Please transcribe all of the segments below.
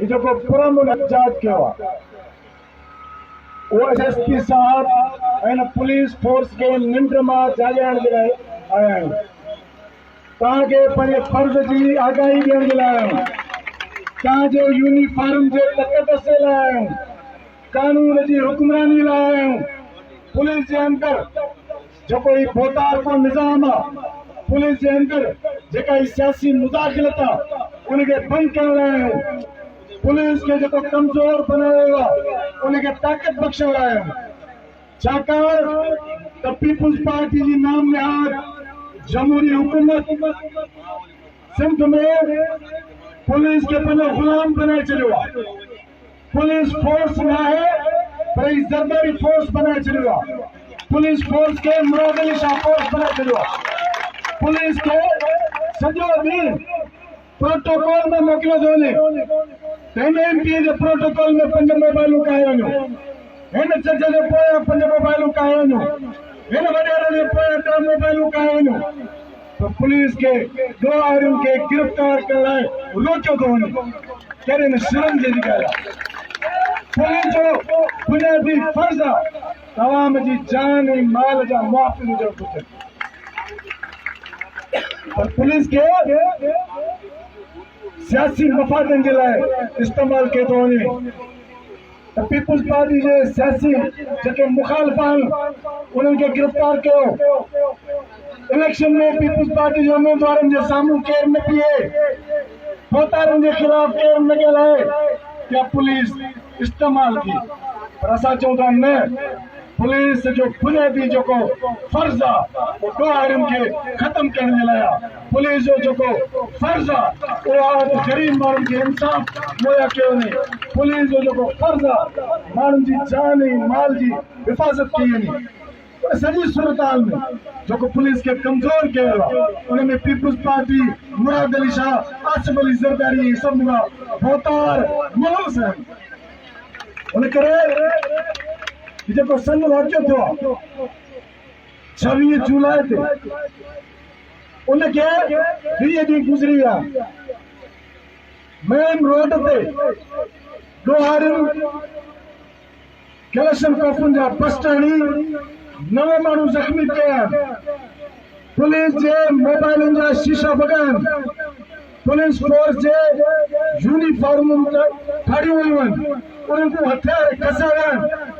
ये जो पुरअमन जांच किया वो एसएसपी साहब इन पुलिस फोर्स के निंड मां जाॻाइण जे लाइ आया आहियूं। तव्हांखे पंहिंजे फर्ज़ जी आगाही ॾियण जे लाइ आहियूं। तव्हांजे यूनिफॉर्म जे तक़दस जे लाइ आहियूं। कानून जी हुक्मरानी लाइ आहियूं। पुलिस जे अंदरि जेको ही बोतार निज़ाम आहे, पुलिस जे अंदरि जेका ही सियासी मुदाखिलत आहे उनखे बंदि करण लाइ आहियूं। पुलिस के जो कमजोर बनायो उनके ताकत बख्शण लाइ छाकाणि त पीपुल्स पार्टी जी नाम निहाद जमहूरी हुकूमत सिंध में पुलिस के पंहिंजो गुलाम बनाए छॾियो आहे। पुलिस फोर्स न आहे पर ही ज़रदारी फोर्स बनाए छॾियो आहे। पुलिस फोर्स के मुराद अली शाह फोर्स बनाए छॾियो आहे। पुलिस के सॼो ॾींहुं प्रोटोकॉल में मोकिलियो थो वञे। हिन एमपी जे प्रोटोकॉल में 5 मोबाइलूं काए वञो, हिन जज जे पोयां 5 मोबाइलूं काए वञो, हिन वॾेरे जे पोयां 3 मोबाइलूं काए वञो। तो पुलिस के 2 आरियुनि खे गिरफ़्तार करण लाइ रोकियो थो वञे। कहिड़े न शर्म जी ॻाल्हि आहे। पुलिस जो बुनियादी फर्ज़ आहे तमाम जी जान ऐं माल जा मुआफ़िज़ हुजणु घुरिजे। पर पुलिस के सियासी मफ़ादनि जे लाइ इस्तेमाल कयो थो वञे। त पीपुल्स पार्टी जे सियासी जेके मुखालिफ़ आहिनि उन्हनि खे गिरफ़्तार कयो। इलेक्शन में पीपुल्स पार्टी जे उम्मीदवारनि जे साम्हूं केरु न बीहे, बोतारनि जे ख़िलाफ़ केरु न ॻाल्हाए, या पुलिस इस्तेमाल थी। पर असां चऊं था न, पुलिस जो बुनियादी जेको फर्ज़ आहे वो 2 आरियुनि खे ख़त्म करण जे लाइ आहे। पुलिस जो जेको फर्ज़ आहे उहो आहे गरीब माण्हुनि खे इंसाफ़ मुहैया कयो वञे। पुलिस जो जेको फर्ज़ आहे माण्हुनि जी जान ऐं माल जी हिफ़ाज़त कई वञे। पर सॼी सूरतहाल में जेको पुलिस खे कमज़ोर कयो आहे उन में पीपुल्स पार्टी, मुराद अली शाह, आसिफ अली ज़रदारी सभु बोतार मुलज़ आहिनि। उन करे जेको सन वाक़ियो थियो आहे 26 जुलाई ते उनखे 20 ॾींहं गुज़री आहे। मेन रोड ते 2 आरियुनि कैलेशन कॉफुनि जा बस हणी 9 माण्हू ज़ख़्मी कया आहिनि। पुलिस जे मोबाइलनि जा शीशा भॻा आहिनि। पुलिस फोर्स जे यूनिफॉर्म फाड़ियूं वयूं आहिनि, उन्हनि को हथियार खसा विया आहिनि।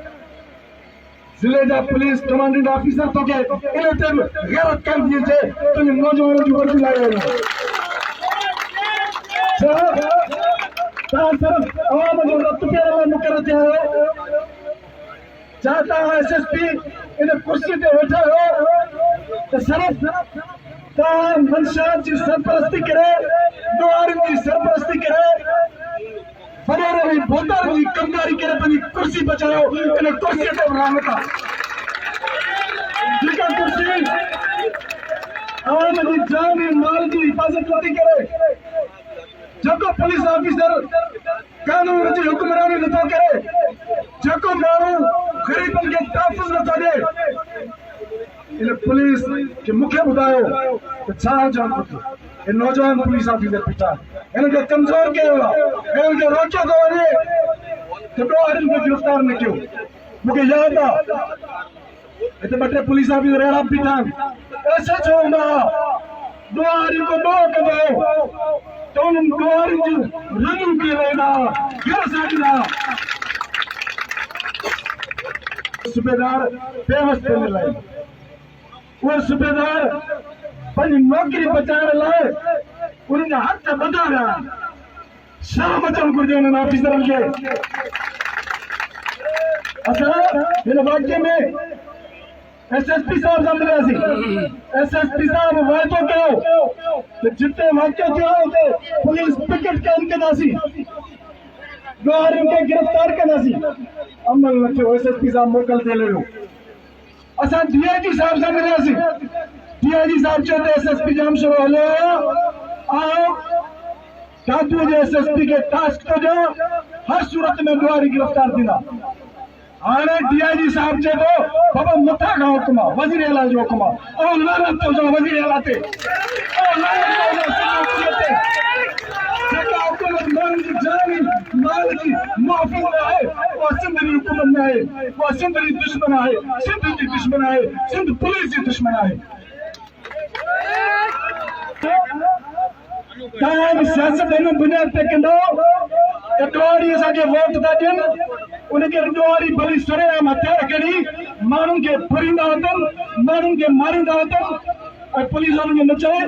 जिले जा पुलिस कमांडेंट ऑफिसर तोखे इन ते गैरत कर दी है तो नौजवानों की वर्दी लाए हुए सिर्फ आवाम जो रत पे मुकर थे हो चाहता है एसएसपी इन कुर्सी पे बैठा हो तो सिर्फ मंशा की सरपरस्ती करे, 2 आरियुनि की सरपरस्ती करे, वॾेरे बोतार जी कमदारी करे पंहिंजी कुर्सी बचायो। इन कुर्सी ते रहमत आहे। जेका कुर्सी आवाम जी जान ऐं माल जी हिफ़ाज़त नथी करे, जेको पुलिस ऑफिसर कानून जी हुक्मरानी नथो करे, जेको माण्हू ग़रीबनि खे तहफ़ुज़ नथो ॾे, इन पुलिस खे मूंखे ॿुधायो त छा हुजणु घुरिजे। ये नौजवान पुलिस ऑफिसर बीठा इनके कमजोर कयो आहे, इनके रोकियो थो वञे त 2 आरियुनि खे गिरफ़्तार न कयो। मूंखे यादि आहे हिते 2-3 पुलिस ऑफिसर अहिड़ा बीठा आहिनि। ऐसे चवंदा 2 आरियुनि को 2 कंदो त उन्हनि 2 आरियुनि जूं रंगूं थी वेंदा, घर साड़ींदा। सूबेदार बेवस थियण लाइ उहे सूबेदार पंहिंजी नौकरी बचाइण लाइ उन्हनि जा हथ ॿधा विया आहिनि। शर्म अचणु घुरिजे उन्हनि ऑफिसरनि खे। असां हिन वाक़िए में एसएसपी साहब सां मिलियासीं। एसएसपी साहब वाइदो कयो त जिते वाक़ियो थियो उते पुलिस पिकेट कैम्प कंदासीं, 2 आरियुनि खे गिरफ़्तार कंदासीं। अमल न थियो। एसएसपी साहब मोकल ते लड़ियो। असां डीआईजी साहब सां मिलियासीं। डीआईजी साहब चयो त एसएसपी जाम शुरू हलियो आओ साधू जे एसएसपी के टास्क तो ॾियो, हर सूरत में 2 आरियूं गिरफ़्तार थींदा। हाणे डीआईजी साहब चए थो बाबा मथां खां हुकुम आहे, वज़ीर आला जो हुकुम आहे। ऐं लानत हुजो वज़ीर आला ते, ऐं लानत हुजो जेका हुकूमत माण्हुनि जी जान मुहाफ़िज़ न आहे, उहा सिंध जी हुकूमत न आहे, उहा सिंध जी दुश्मन आहे, सिंध जी दुश्मन आहे, सिंध पुलिस जी दुश्मन आहे। तव्हां सियासत हिन बुनियाद ते कंदो त ॾोहारी असांखे वोट था ॾियनि, उनखे ॾोहारी भली सरेआम हथियार खणी माण्हुनि खे फुरींदा वञनि, माण्हुनि खे मारींदा वञनि, ऐं पुलिस हुननि खे न चए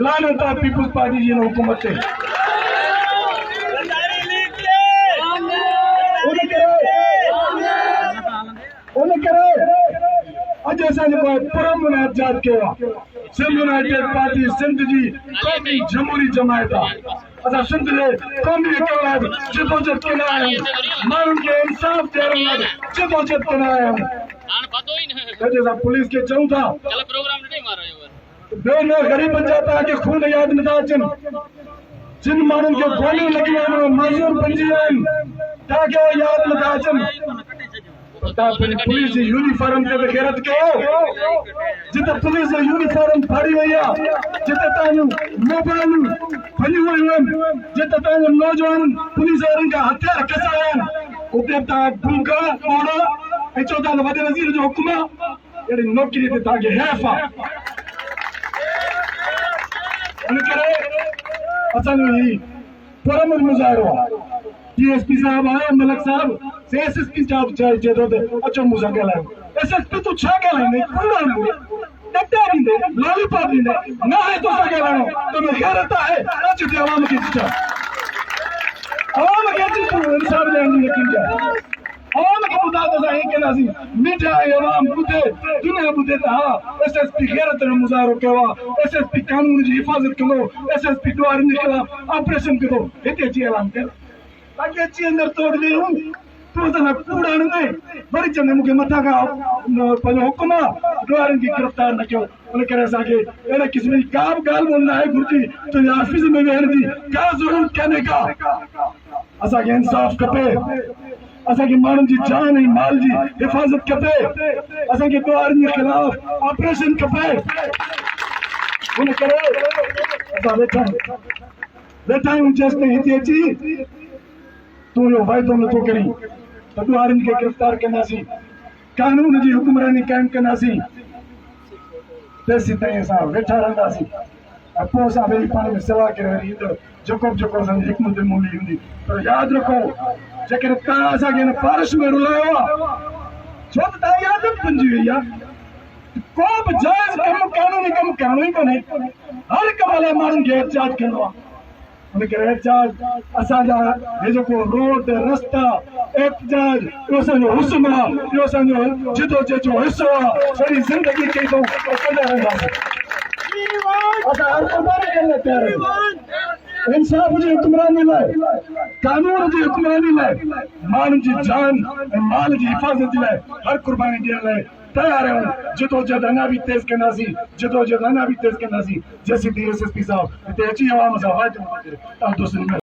लानत आहे पीपल्स पार्टी जी हिन हुकूमत ते। उन करे अॼु असांजे पुरअमन एहतजाज कयो आहे। सिंध यूनाइटेड पार्टी सिंध जी क़ौमी जमहूरी जमायत आहे। असां सिंध जे क़ौमी लाइ जिदोजहद कंदा आहियूं, माण्हुनि खे इंसाफ़ ॾियण लाइ जिदोजहद कंदा आहियूं। अॼु असां पुलिस खे चऊं था ॿियो न ग़रीबनि जा तव्हांखे खून यादि नथा अचनि, जिन माण्हुनि खे गोलियूं लॻियूं आहिनि माज़ूर बणिजी विया आहिनि, तव्हांखे उहे यादि नथा अचनि। तव्हां पंहिंजी पुलिस जी यूनिफॉर्म ते बि गैरत कयो, जिते पुलिस जो यूनिफॉर्म फाड़ी वई आहे, जिते तव्हांजूं मोबाइलूं फलियूं वयूं आहिनि, जिते तव्हांजो नौजवान पुलिस वारनि खां हथियार खसाया आहिनि, उते तव्हां गुंगा ॿोड़ा ऐं चओ था त वॾे वज़ीर जो हुकुम आहे। अहिड़ी नौकिरी ते तव्हांखे हैफ़ आहे। इन करे असांजो ही पुरअमन मुज़ाहिरो आहे। DSP साहब आया, मलक साहब SSP साहब चए थो त अचो मूं सां ॻाल्हायो। SSP तूं छा ॻाल्हाईंदे? ॾटा ॾींदे, लॉलीपॉप ॾींदे, न आहे तोसां ॻाल्हाइणो, तोमें गैरत आहे, अच ते अवाम खे चओ, अवाम खे अची तूं इंसाफ़ ॾियण जी यकीन कर, अवाम खे ॿुधा त असां हीअं कंदासीं। मीडिया ऐं अवाम ॿुधे, दुनिया ॿुधे त हा SSP गैरत जो मुज़ाहिरो कयो आहे, SSP कानून जी हिफ़ाज़त कंदो, SSP ॾोहारियुनि जे ख़िलाफ़ ऑपरेशन कंदो, हिते अची ऐलान कर। ताकि अची अंदर तोड़ ॾे तूं असां कूड़ आणंदे वरी चवंदे मूंखे मथां खां पंहिंजो हुकुम आहे ॾोहारियुनि खे गिरफ़्तार न कयो। उन करे असांखे अहिड़े क़िस्म जी का बि ॻाल्हि न आहे घुरिजी तुंहिंजे ऑफिस में वेहण जी, का ज़रूरत कान्हे का। असांखे इंसाफ़ खपे, असांखे माण्हुनि जी जान ऐं माल जी हिफ़ाज़त खपे, असांखे ॾोहारियुनि जे ख़िलाफ़ ऑपरेशन खपे। उन करे असां वेठा आहियूं जेसिताईं हिते अची तूं इहो वाइदो नथो करीं त ॾोहारियुनि खे गिरफ़्तार कंदासीं, कानून जी हुकुमरानी क़ाइमु कंदासीं, तेसीं ताईं असां वेठा रहंदासीं। ऐं पोइ असां वेही पाण में सलाह करे वरी ईंदो जेको असांजी हिकमत मूली हूंदी। पर यादि रखो, जेकॾहिं तव्हां असांखे हिन बारिश में रुलायो आहे, छो त तव्हांजी आदत बणिजी वई आहे, को बि जाइज़ कमु कानूनी कमु करणो ई कोन्हे, हर कम लाइ माण्हुनि खे एहतिजाज करिणो आहे। उन करे एहतिजाज असांजा हे जेको रोड रस्ता एहतिजाज इहो असांजो हुस्न आहे, इहो असांजो जिदोजहद जो हिसो आहे। सॼी ज़िंदगी चई थो कंदा रहंदासीं। असां हर क़ुर्बानी करण लाइ तयार आहियूं, इंसाफ़ जी हुकुमरानी लाइ, कानून जी हुकुमरानी लाइ, माण्हुनि जी जान ऐं माल जी हिफ़ाज़त जे लाइ हर क़ुर्बानी ॾियण लाइ तयार आहियूं। जिदोजहद अञा बि तेज़ कंदासीं, जिदोजहद अञा बि तेज़ कंदासीं जेसीं SSP साहब हिते अची अवाम सां वाइदो करे।